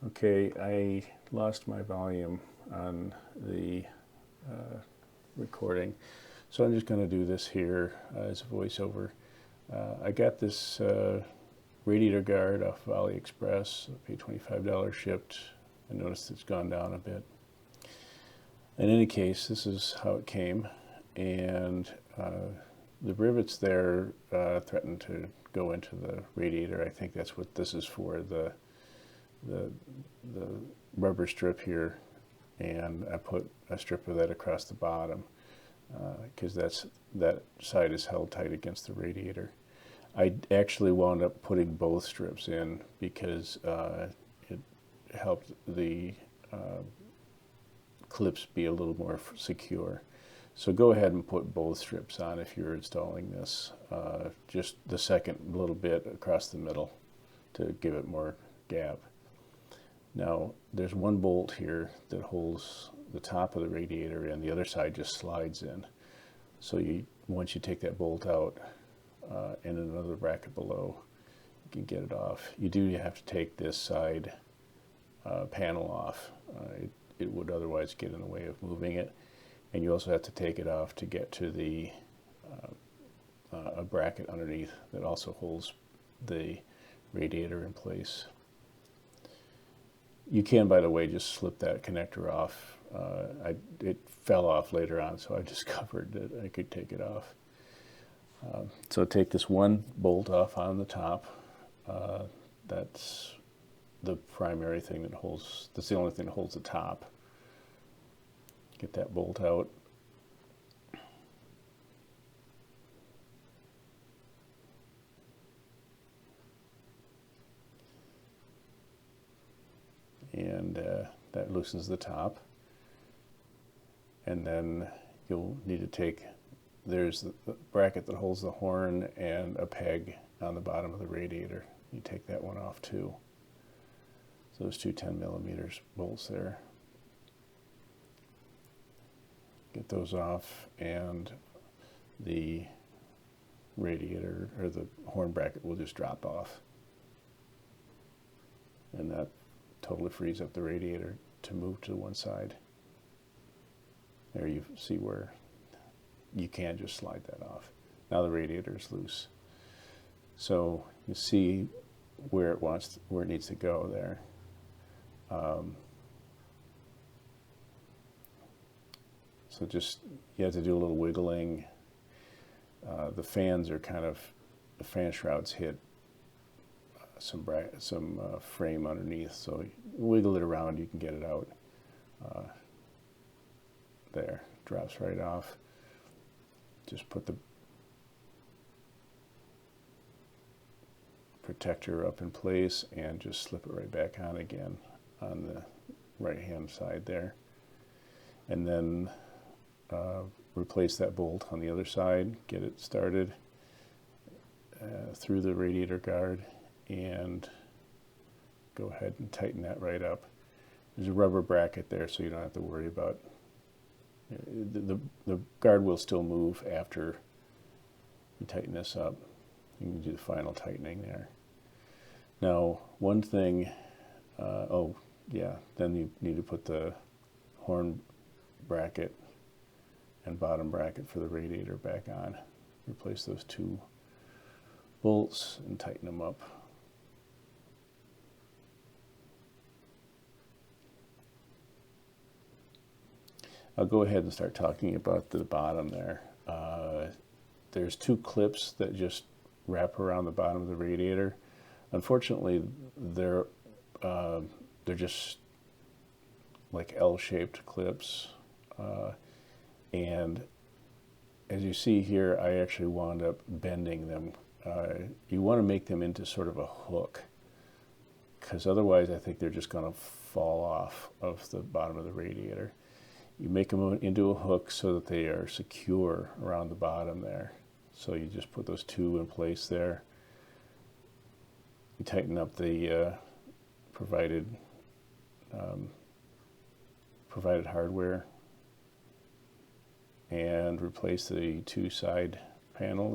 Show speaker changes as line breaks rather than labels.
Okay, I lost my volume on the recording, so I'm just going to do this here as a voiceover. I got this radiator guard off of Aliexpress. I paid $25 shipped. I noticed it's gone down a bit. In any case, this is how it came, and the rivets there threatened to go into the radiator. I think that's what this is for, the rubber strip here, and I put a strip of that across the bottom because that side is held tight against the radiator. I actually wound up putting both strips in because it helped the clips be a little more secure. So go ahead and put both strips on if you're installing this. Just the second little bit across the middle to give it more gap. Now there's one bolt here that holds the top of the radiator and the other side just slides in. So once you take that bolt out and another bracket below, you can get it off. You do have to take this side panel off. It would otherwise get in the way of moving it. And you also have to take it off to get to the a bracket underneath that also holds the radiator in place. You can, by the way, just slip that connector off. It fell off later on, so I discovered that I could take it off. So take this one bolt off on the top. That's the primary thing that holds, that's the only thing that holds the top. Get that bolt out. And that loosens the top. And then you'll need to take, there's the bracket that holds the horn and a peg on the bottom of the radiator. You take that one off too. So those two 10mm bolts there. Get those off, and the radiator or the horn bracket will just drop off. And that totally frees up the radiator to move to one side. There you see where you can just slide that off. Now the radiator is loose. So you see where it needs to go there. So just, you have to do a little wiggling. The fans are kind of, the fan shrouds hit some frame underneath, so you wiggle it around, you can get it out. There, drops right off. Just put the protector up in place and just slip it right back on again on the right hand side there. And then replace that bolt on the other side, get it started through the radiator guard, and go ahead and tighten that right up. There's a rubber bracket there, so you don't have to worry about the guard will still move after you tighten this up. You can do the final tightening there. Now, one thing, oh yeah, then you need to put the horn bracket and bottom bracket for the radiator back on. Replace those two bolts and tighten them up. I'll go ahead and start talking about the bottom there. There's two clips that just wrap around the bottom of the radiator. Unfortunately, they're just like L-shaped clips. And as you see here, I actually wound up bending them. You want to make them into sort of a hook, because otherwise I think they're just going to fall off of the bottom of the radiator. You make them into a hook so that they are secure around the bottom there. So you just put those two in place there. You tighten up the provided hardware and replace the two side panels